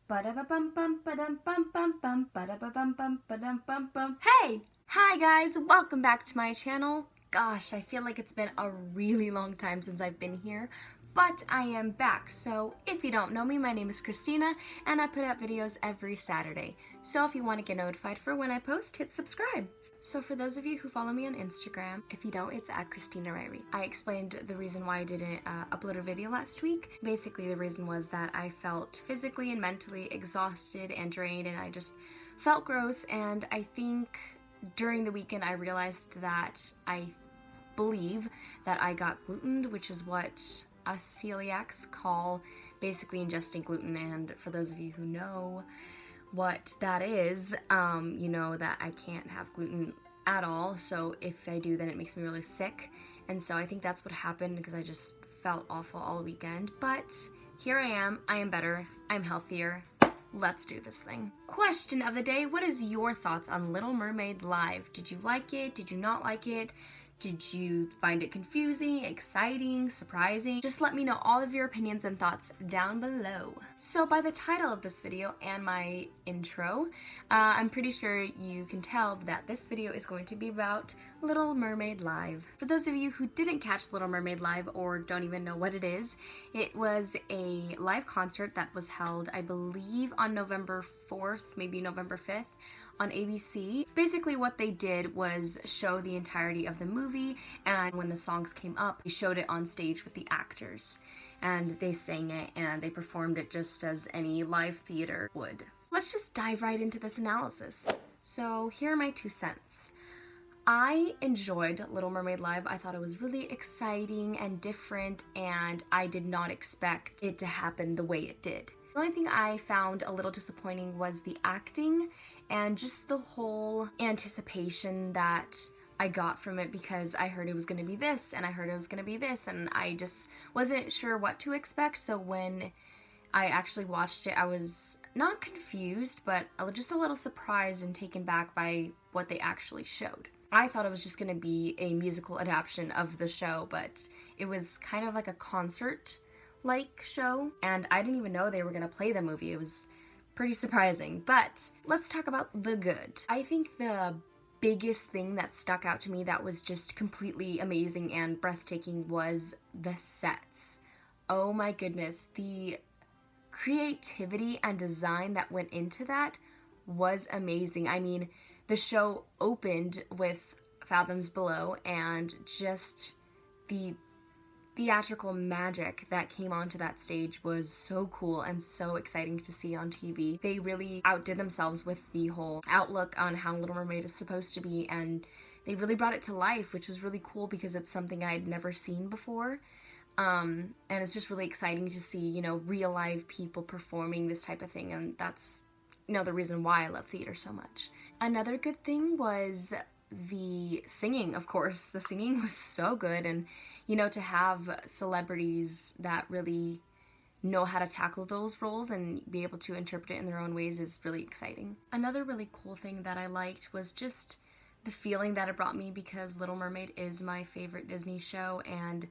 Hey! Hi guys, welcome back to my channel. Gosh, I feel like it's been a really long time since I've been here, but I am back. So if you don't know me, my name is Christina and I put out videos every Saturday. So if you want to get notified for when I post, hit subscribe. So for those of you who follow me on Instagram, if you don't, it's at Christina Ryrie. I explained the reason why I didn't upload a video last week. Basically, the reason was that I felt physically and mentally exhausted and drained, and I just felt gross. And I think during the weekend, I realized that I believe that I got gluten, which is what us celiacs call basically ingesting gluten. And for those of you who know what that is, you know that I can't have gluten at all, so if I do, then it makes me really sick. And so I think that's what happened, because I just felt awful all weekend. But here I am better, I'm healthier. Let's do this thing. Question of the day: what is your thoughts on Little Mermaid live? Did you like it? Did you not like it? Did you find it confusing, exciting, surprising? Just let me know all of your opinions and thoughts down below. So by the title of this video and my intro, I'm pretty sure you can tell that this video is going to be about Little Mermaid Live. For those of you who didn't catch Little Mermaid Live or don't even know what it was a live concert that was held, I believe, on November 4th, maybe November 5th, on ABC. Basically what they did was show the entirety of the movie, and when the songs came up, they showed it on stage with the actors, and they sang it and they performed it just as any live theater would. Let's just dive right into this analysis. So here are my 2 cents. I enjoyed Little Mermaid Live. I thought it was really exciting and different, and I did not expect it to happen the way it did. The only thing I found a little disappointing was the acting and just the whole anticipation that I got from it, because I heard it was going to be this and I heard it was going to be this, and I just wasn't sure what to expect. So when I actually watched it, I was not confused, but just a little surprised and taken back by what they actually showed. I thought it was just going to be a musical adaptation of the show, but it was kind of like a concert-like show, and I didn't even know they were going to play the movie. It was pretty surprising. But let's talk about the good. I think the biggest thing that stuck out to me that was just completely amazing and breathtaking was the sets. Oh my goodness, the creativity and design that went into that was amazing. I mean, the show opened with Fathoms Below, and just the theatrical magic that came onto that stage was so cool and so exciting to see on TV. They really outdid themselves with the whole outlook on how Little Mermaid is supposed to be, and they really brought it to life, which was really cool because it's something I'd never seen before. And it's just really exciting to see, you know, real live people performing this type of thing, and that's, you know, the reason why I love theater so much. Another good thing was the singing, of course. The singing was so good, and you know, to have celebrities that really know how to tackle those roles and be able to interpret it in their own ways is really exciting. Another really cool thing that I liked was just the feeling that it brought me, because Little Mermaid is my favorite Disney show, and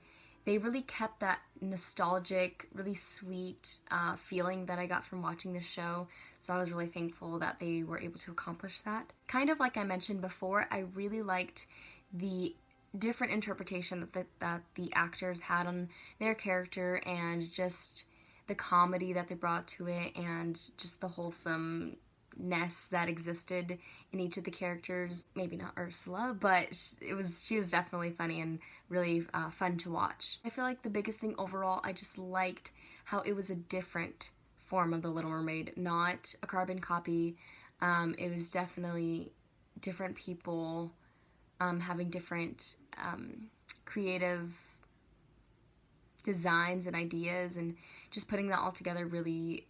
they really kept that nostalgic, really sweet feeling that I got from watching this show. So I was really thankful that they were able to accomplish that. Kind of like I mentioned before, I really liked the different interpretation that the actors had on their character, and just the comedy that they brought to it, and just the wholesomeness that existed in each of the characters. Maybe not Ursula, but she was definitely funny and really fun to watch. I feel like the biggest thing overall, I just liked how it was a different form of the Little Mermaid, not a carbon copy. It was definitely different people having different creative designs and ideas, and just putting that all together. Really,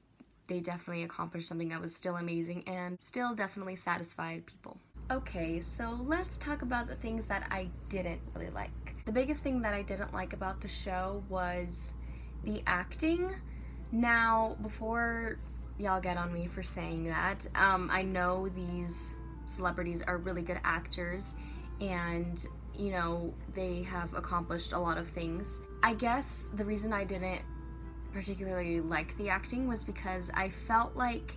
they definitely accomplished something that was still amazing and still definitely satisfied people. Okay, so let's talk about the things that I didn't really like. The biggest thing that I didn't like about the show was the acting. Now, before y'all get on me for saying that, I know these celebrities are really good actors, and you know, they have accomplished a lot of things. I guess the reason I didn't particularly like the acting was because I felt like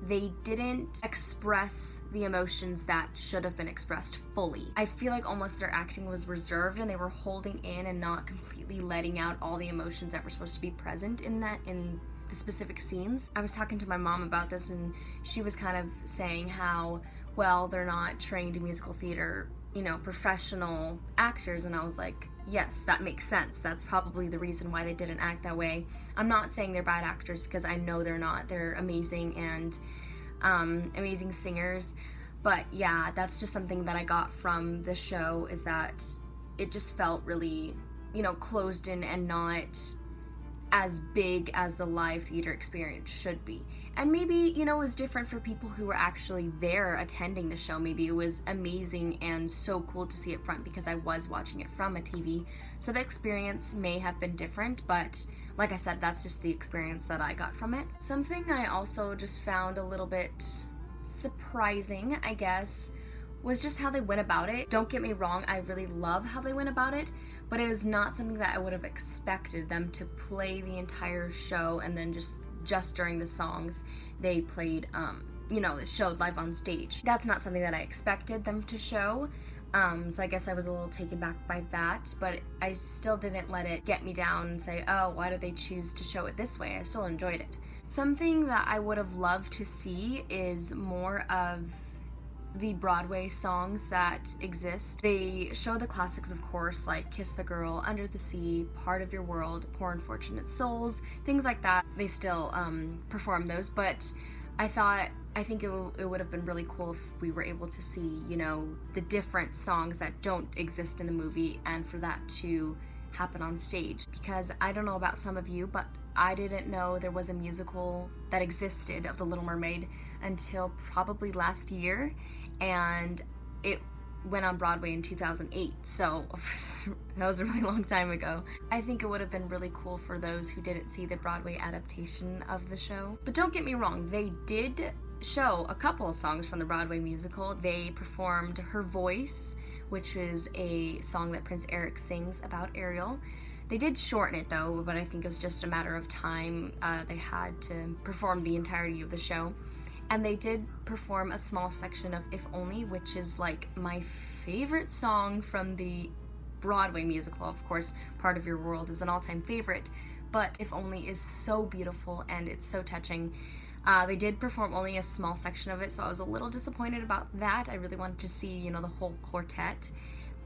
they didn't express the emotions that should have been expressed fully. I feel like almost their acting was reserved and they were holding in and not completely letting out all the emotions that were supposed to be present in the specific scenes. I was talking to my mom about this and she was kind of saying how, well, they're not trained in musical theater, professional actors, and I was like, yes, that makes sense. That's probably the reason why they didn't act that way. I'm not saying they're bad actors because I know they're not. They're amazing and amazing singers. But yeah, that's just something that I got from the show, is that it just felt really, closed in and not as big as the live theater experience should be. And maybe, it was different for people who were actually there attending the show. Maybe it was amazing and so cool to see it front because I was watching it from a TV. So the experience may have been different, but like I said, that's just the experience that I got from it. Something I also just found a little bit surprising, I guess, was just how they went about it. Don't get me wrong, I really love how they went about it, but it was not something that I would have expected them to play the entire show and then just during the songs they played, showed live on stage. That's not something that I expected them to show. So I guess I was a little taken back by that, but I still didn't let it get me down and say, oh, why did they choose to show it this way? I still enjoyed it. Something that I would have loved to see is more of the Broadway songs that exist. They show the classics, of course, like Kiss the Girl, Under the Sea, Part of Your World, Poor Unfortunate Souls, things like that. They still perform those, but I think it would have been really cool if we were able to see, the different songs that don't exist in the movie and for that to happen on stage. Because I don't know about some of you, but I didn't know there was a musical that existed of The Little Mermaid until probably last year, and it went on Broadway in 2008, so that was a really long time ago. I think it would have been really cool for those who didn't see the Broadway adaptation of the show. But don't get me wrong, they did show a couple of songs from the Broadway musical. They performed Her Voice, which is a song that Prince Eric sings about Ariel. They did shorten it though, but I think it was just a matter of time. They had to perform the entirety of the show. And they did perform a small section of If Only, which is like my favorite song from the Broadway musical. Of course, Part of Your World is an all-time favorite, but If Only is so beautiful and it's so touching. They did perform only a small section of it, so I was a little disappointed about that. I really wanted to see, the whole quartet,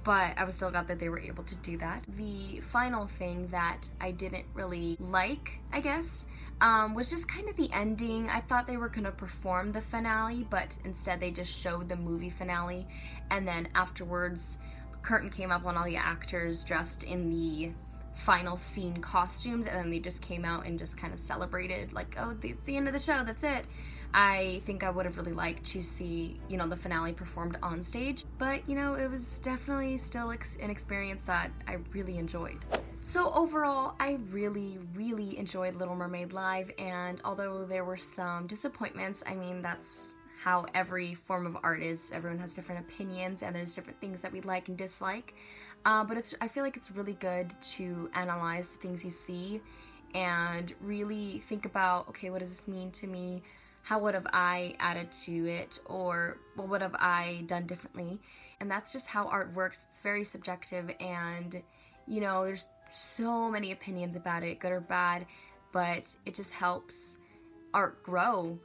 but I was still glad that they were able to do that. The final thing that I didn't really like, I guess, was just kind of the ending. I thought they were going to perform the finale, but instead they just showed the movie finale, and then afterwards the curtain came up on all the actors dressed in the final scene costumes, and then they just came out and just kind of celebrated like, oh, it's the end of the show, that's it. I think I would have really liked to see, the finale performed on stage, but, it was definitely still an experience that I really enjoyed. So overall, I really, really enjoyed Little Mermaid live, and although there were some disappointments, I mean, that's how every form of art is. Everyone has different opinions, and there's different things that we like and dislike, but I feel like it's really good to analyze the things you see and really think about, okay, what does this mean to me? How would have I added to it, or what would have I done differently? And that's just how art works. It's very subjective, and there's so many opinions about it, good or bad, but it just helps art grow.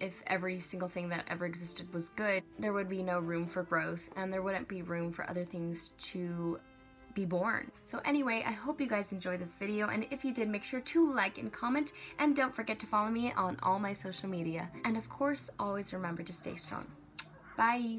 If every single thing that ever existed was good, there would be no room for growth, and there wouldn't be room for other things to be born. So anyway, I hope you guys enjoyed this video, and if you did, make sure to like and comment, and don't forget to follow me on all my social media. And of course, always remember to stay strong. Bye!